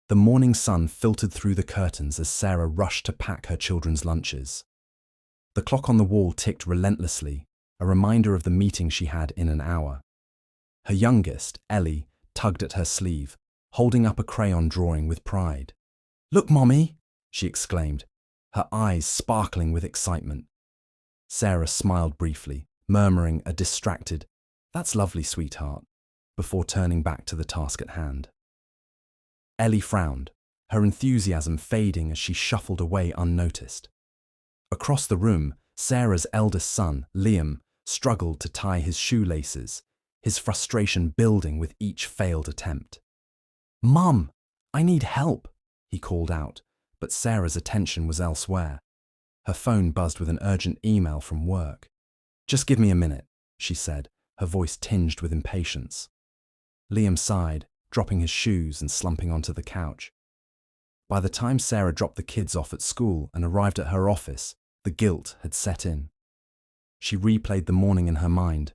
The morning sun filtered through the curtains as Sarah rushed to pack her children's lunches. The clock on the wall ticked relentlessly, a reminder of the meeting she had in an hour. Her youngest, Ellie, tugged at her sleeve, holding up a crayon drawing with pride. "Look, Mommy!" she exclaimed, her eyes sparkling with excitement. Sarah smiled briefly, murmuring a distracted, "That's lovely, sweetheart," before turning back to the task at hand. Ellie frowned, her enthusiasm fading as she shuffled away unnoticed. Across the room, Sarah's eldest son, Liam, struggled to tie his shoelaces, his frustration building with each failed attempt. "Mum, I need help," he called out, but Sarah's attention was elsewhere. Her phone buzzed with an urgent email from work. "Just give me a minute," she said, her voice tinged with impatience. Liam sighed, dropping his shoes and slumping onto the couch. By the time Sarah dropped the kids off at school and arrived at her office, the guilt had set in. She replayed the morning in her mind,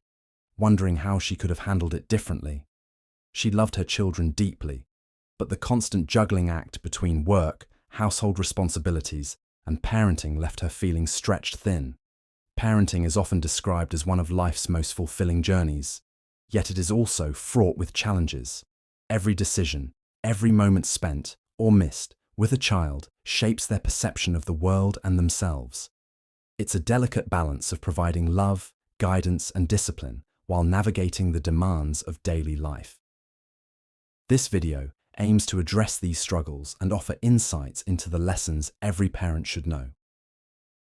wondering how she could have handled it differently. She loved her children deeply, but the constant juggling act between work, household responsibilities, and parenting left her feeling stretched thin. Parenting is often described as one of life's most fulfilling journeys, yet it is also fraught with challenges. Every decision, every moment spent, or missed, with a child shapes their perception of the world and themselves. It's a delicate balance of providing love, guidance, and discipline while navigating the demands of daily life. This video aims to address these struggles and offer insights into the lessons every parent should know.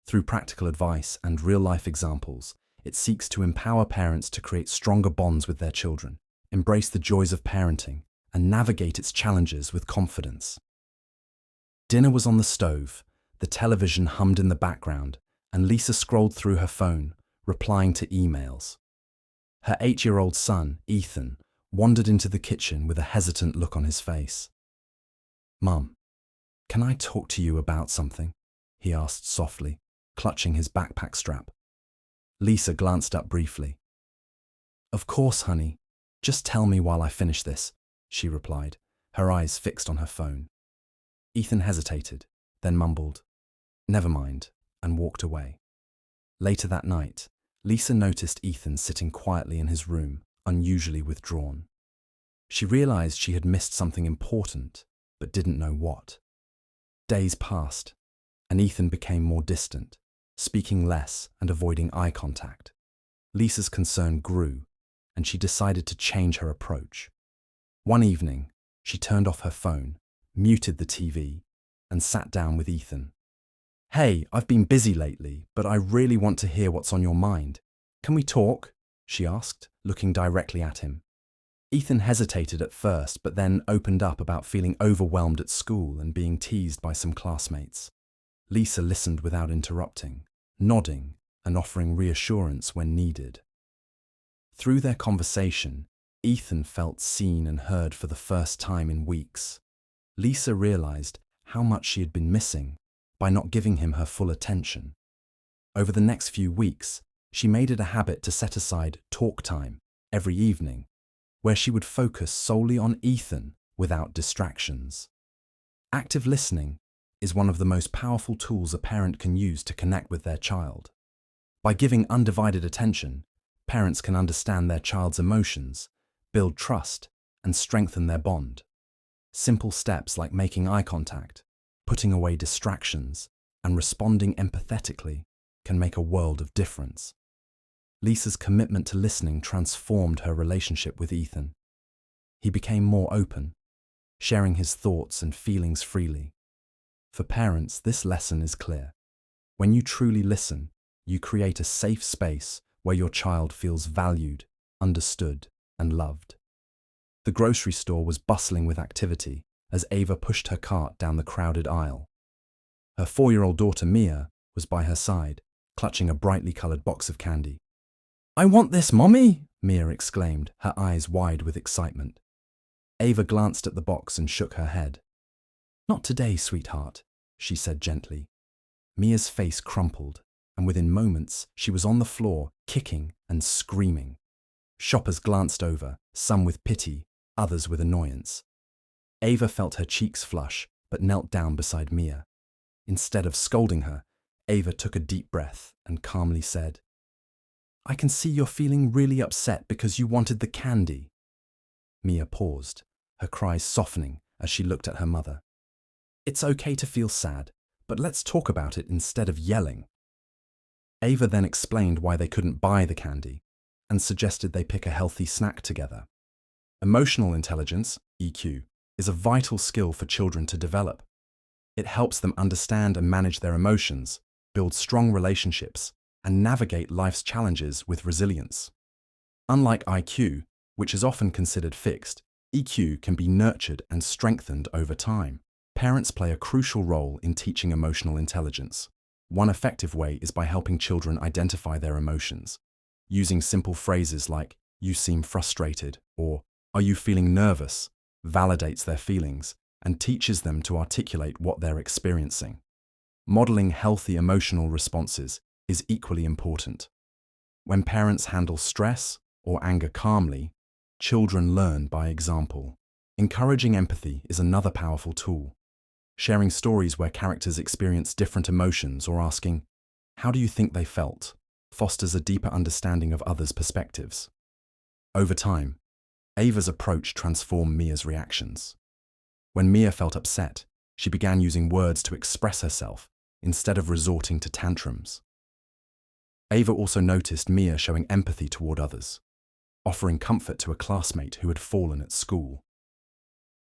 Through practical advice and real-life examples, it seeks to empower parents to create stronger bonds with their children, embrace the joys of parenting, and navigate its challenges with confidence. Dinner was on the stove, the television hummed in the background, and Lisa scrolled through her phone, replying to emails. Her 8-year-old son, Ethan, wandered into the kitchen with a hesitant look on his face. "Mum, can I talk to you about something?" he asked softly, clutching his backpack strap. Lisa glanced up briefly. "Of course, honey. Just tell me while I finish this," she replied, her eyes fixed on her phone. Ethan hesitated, then mumbled, "Never mind," and walked away. Later that night, Lisa noticed Ethan sitting quietly in his room, unusually withdrawn. She realized she had missed something important, but didn't know what. Days passed, and Ethan became more distant, speaking less and avoiding eye contact. Lisa's concern grew, and she decided to change her approach. One evening, she turned off her phone, muted the TV, and sat down with Ethan. "Hey, I've been busy lately, but I really want to hear what's on your mind. Can we talk?" she asked, looking directly at him. Ethan hesitated at first, but then opened up about feeling overwhelmed at school and being teased by some classmates. Lisa listened without interrupting, nodding and offering reassurance when needed. Through their conversation, Ethan felt seen and heard for the first time in weeks. Lisa realized how much she had been missing by not giving him her full attention. Over the next few weeks, she made it a habit to set aside talk time every evening, where she would focus solely on Ethan without distractions. Active listening is one of the most powerful tools a parent can use to connect with their child. By giving undivided attention, parents can understand their child's emotions, build trust, and strengthen their bond. Simple steps like making eye contact, putting away distractions, and responding empathetically can make a world of difference. Lisa's commitment to listening transformed her relationship with Ethan. He became more open, sharing his thoughts and feelings freely. For parents, this lesson is clear. When you truly listen, you create a safe space where your child feels valued, understood, and loved. The grocery store was bustling with activity as Ava pushed her cart down the crowded aisle. Her 4-year-old daughter Mia was by her side, clutching a brightly coloured box of candy. "I want this, Mommy!" Mia exclaimed, her eyes wide with excitement. Ava glanced at the box and shook her head. "Not today, sweetheart," she said gently. Mia's face crumpled, and within moments she was on the floor, kicking and screaming. Shoppers glanced over, some with pity, others with annoyance. Ava felt her cheeks flush, but knelt down beside Mia. Instead of scolding her, Ava took a deep breath and calmly said, "I can see you're feeling really upset because you wanted the candy." Mia paused, her cries softening as she looked at her mother. "It's okay to feel sad, but let's talk about it instead of yelling." Ava then explained why they couldn't buy the candy and suggested they pick a healthy snack together. Emotional intelligence, EQ, is a vital skill for children to develop. It helps them understand and manage their emotions, build strong relationships, and navigate life's challenges with resilience. Unlike IQ, which is often considered fixed, EQ can be nurtured and strengthened over time. Parents play a crucial role in teaching emotional intelligence. One effective way is by helping children identify their emotions. Using simple phrases like, "You seem frustrated," or "Are you feeling nervous?" validates their feelings and teaches them to articulate what they're experiencing. Modeling healthy emotional responses is equally important. When parents handle stress or anger calmly, children learn by example. Encouraging empathy is another powerful tool. Sharing stories where characters experience different emotions or asking, "How do you think they felt?" fosters a deeper understanding of others' perspectives. Over time, Ava's approach transformed Mia's reactions. When Mia felt upset, she began using words to express herself instead of resorting to tantrums. Ava also noticed Mia showing empathy toward others, offering comfort to a classmate who had fallen at school.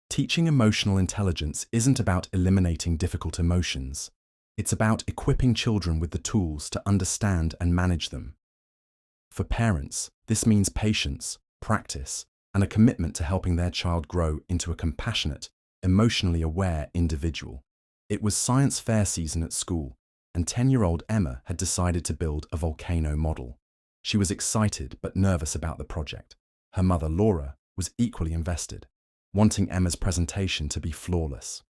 Teaching emotional intelligence isn't about eliminating difficult emotions. It's about equipping children with the tools to understand and manage them. For parents, this means patience, practice, and a commitment to helping their child grow into a compassionate, emotionally aware individual. It was science fair season at school, and 10-year-old Emma had decided to build a volcano model. She was excited but nervous about the project. Her mother, Laura, was equally invested, wanting Emma's presentation to be flawless.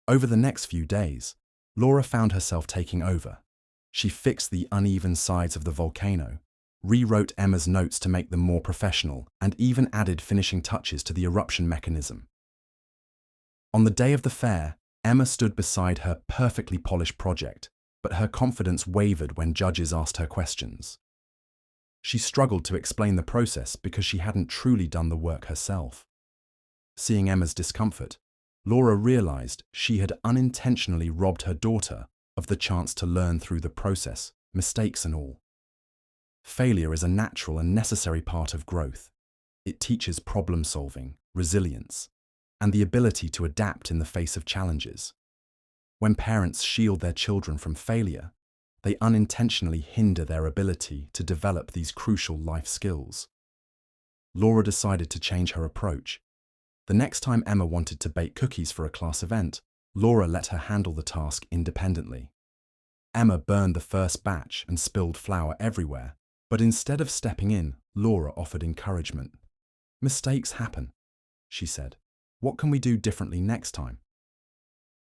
Over the next few days, Laura found herself taking over. She fixed the uneven sides of the volcano, rewrote Emma's notes to make them more professional, and even added finishing touches to the eruption mechanism. On the day of the fair, Emma stood beside her perfectly polished project, but her confidence wavered when judges asked her questions. She struggled to explain the process because she hadn't truly done the work herself. Seeing Emma's discomfort, Laura realized she had unintentionally robbed her daughter of the chance to learn through the process, mistakes and all. Failure is a natural and necessary part of growth. It teaches problem-solving, resilience, and the ability to adapt in the face of challenges. When parents shield their children from failure, they unintentionally hinder their ability to develop these crucial life skills. Laura decided to change her approach. The next time Emma wanted to bake cookies for a class event, Laura let her handle the task independently. Emma burned the first batch and spilled flour everywhere, but instead of stepping in, Laura offered encouragement. "Mistakes happen," she said. "What can we do differently next time?"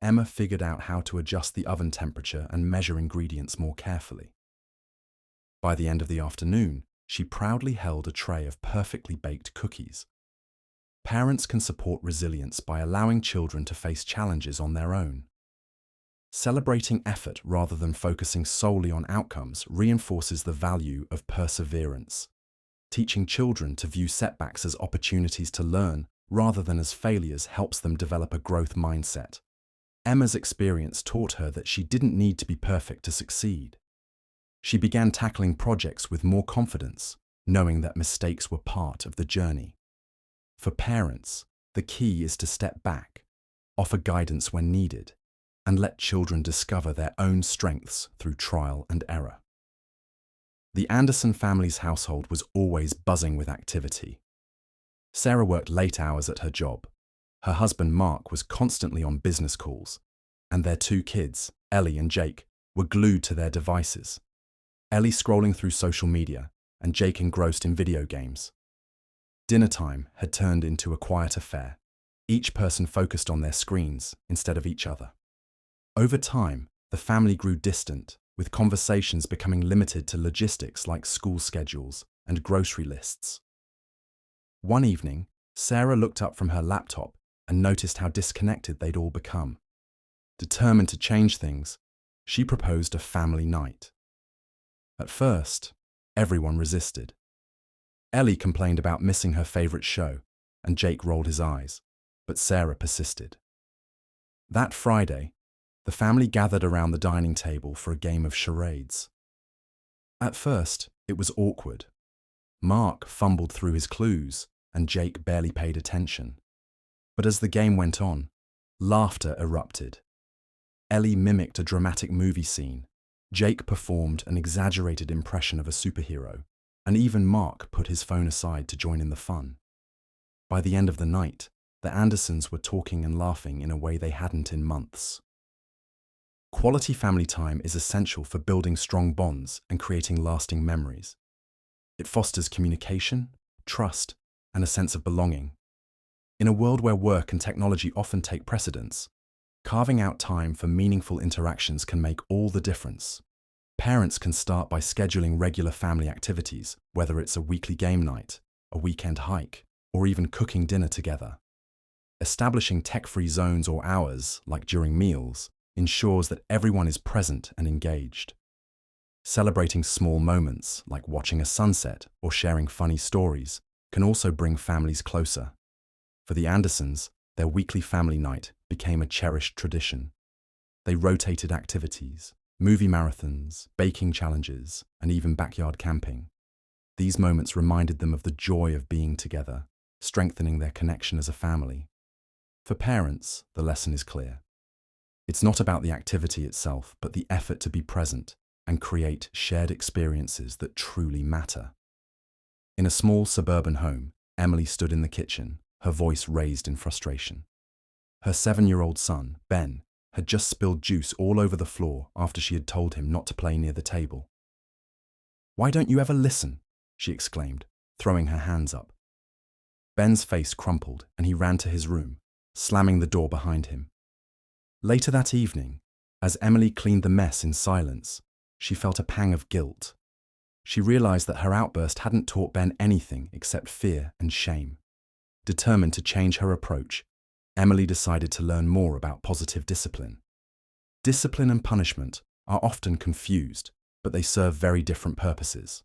Emma figured out how to adjust the oven temperature and measure ingredients more carefully. By the end of the afternoon, she proudly held a tray of perfectly baked cookies. Parents can support resilience by allowing children to face challenges on their own. Celebrating effort rather than focusing solely on outcomes reinforces the value of perseverance. Teaching children to view setbacks as opportunities to learn rather than as failures helps them develop a growth mindset. Emma's experience taught her that she didn't need to be perfect to succeed. She began tackling projects with more confidence, knowing that mistakes were part of the journey. For parents, the key is to step back, offer guidance when needed, and let children discover their own strengths through trial and error. The Anderson family's household was always buzzing with activity. Sarah worked late hours at her job. Her husband Mark was constantly on business calls, and their two kids, Ellie and Jake, were glued to their devices. Ellie scrolling through social media, and Jake engrossed in video games. Dinner time had turned into a quiet affair, each person focused on their screens instead of each other. Over time, the family grew distant, with conversations becoming limited to logistics like school schedules and grocery lists. One evening, Sarah looked up from her laptop and noticed how disconnected they'd all become. Determined to change things, she proposed a family night. At first, everyone resisted. Ellie complained about missing her favorite show, and Jake rolled his eyes, but Sarah persisted. That Friday, the family gathered around the dining table for a game of charades. At first, it was awkward. Mark fumbled through his clues, and Jake barely paid attention. But as the game went on, laughter erupted. Ellie mimicked a dramatic movie scene, Jake performed an exaggerated impression of a superhero, and even Mark put his phone aside to join in the fun. By the end of the night, the Andersons were talking and laughing in a way they hadn't in months. Quality family time is essential for building strong bonds and creating lasting memories. It fosters communication, trust, and a sense of belonging. In a world where work and technology often take precedence, carving out time for meaningful interactions can make all the difference. Parents can start by scheduling regular family activities, whether it's a weekly game night, a weekend hike, or even cooking dinner together. Establishing tech-free zones or hours, like during meals, ensures that everyone is present and engaged. Celebrating small moments, like watching a sunset or sharing funny stories, can also bring families closer. For the Andersons, their weekly family night became a cherished tradition. They rotated activities, movie marathons, baking challenges, and even backyard camping. These moments reminded them of the joy of being together, strengthening their connection as a family. For parents, the lesson is clear. It's not about the activity itself, but the effort to be present and create shared experiences that truly matter. In a small suburban home, Emily stood in the kitchen, her voice raised in frustration. Her 7-year-old son, Ben, had just spilled juice all over the floor after she had told him not to play near the table. "Why don't you ever listen?" she exclaimed, throwing her hands up. Ben's face crumpled and he ran to his room, slamming the door behind him. Later that evening, as Emily cleaned the mess in silence, she felt a pang of guilt. She realized that her outburst hadn't taught Ben anything except fear and shame. Determined to change her approach, Emily decided to learn more about positive discipline. Discipline and punishment are often confused, but they serve very different purposes.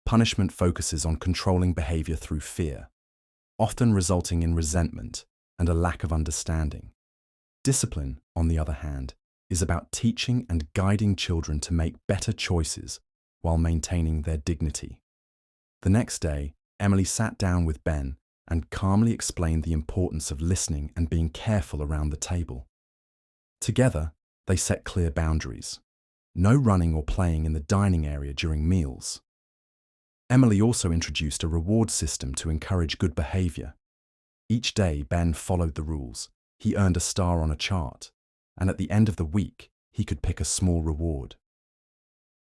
Punishment focuses on controlling behavior through fear, often resulting in resentment and a lack of understanding. Discipline, on the other hand, is about teaching and guiding children to make better choices while maintaining their dignity. The next day, Emily sat down with Ben and calmly explained the importance of listening and being careful around the table. Together, they set clear boundaries. No running or playing in the dining area during meals. Emily also introduced a reward system to encourage good behavior. Each day, Ben followed the rules. He earned a star on a chart, and at the end of the week, he could pick a small reward.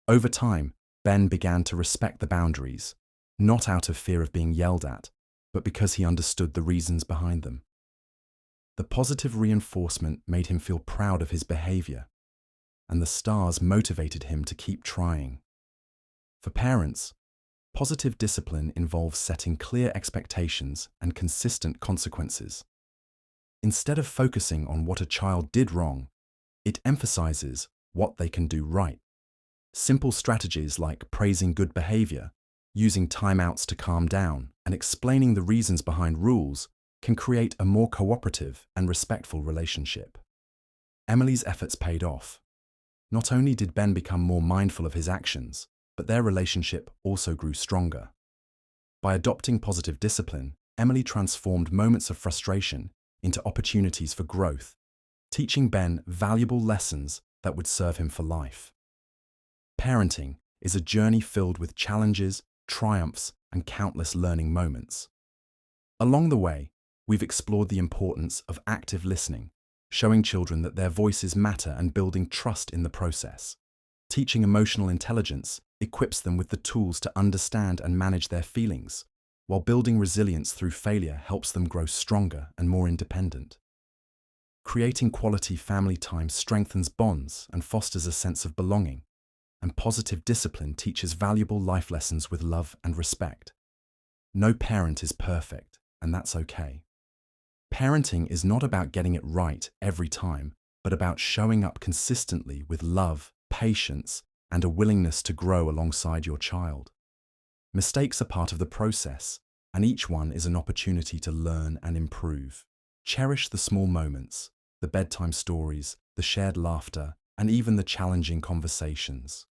Over time, Ben began to respect the boundaries, not out of fear of being yelled at, but because he understood the reasons behind them. The positive reinforcement made him feel proud of his behavior, and the stars motivated him to keep trying. For parents, positive discipline involves setting clear expectations and consistent consequences. Instead of focusing on what a child did wrong, it emphasizes what they can do right. Simple strategies like praising good behavior, using timeouts to calm down, and explaining the reasons behind rules can create a more cooperative and respectful relationship. Emily's efforts paid off. Not only did Ben become more mindful of his actions, but their relationship also grew stronger. By adopting positive discipline, Emily transformed moments of frustration into opportunities for growth, teaching Ben valuable lessons that would serve him for life. Parenting is a journey filled with challenges, triumphs, and countless learning moments. Along the way, we've explored the importance of active listening, showing children that their voices matter and building trust in the process. Teaching emotional intelligence equips them with the tools to understand and manage their feelings, while building resilience through failure helps them grow stronger and more independent. Creating quality family time strengthens bonds and fosters a sense of belonging, and positive discipline teaches valuable life lessons with love and respect. No parent is perfect, and that's okay. Parenting is not about getting it right every time, but about showing up consistently with love, patience, and a willingness to grow alongside your child. Mistakes are part of the process, and each one is an opportunity to learn and improve. Cherish the small moments, the bedtime stories, the shared laughter, and even the challenging conversations.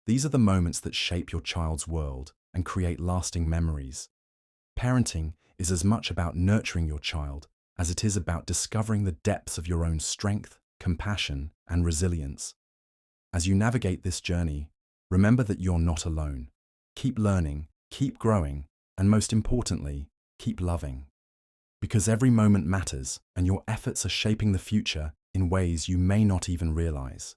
These are the moments that shape your child's world and create lasting memories. Parenting is as much about nurturing your child as it is about discovering the depths of your own strength, compassion, and resilience. As you navigate this journey, remember that you're not alone. Keep learning, keep growing, and most importantly, keep loving. Because every moment matters, and your efforts are shaping the future in ways you may not even realize.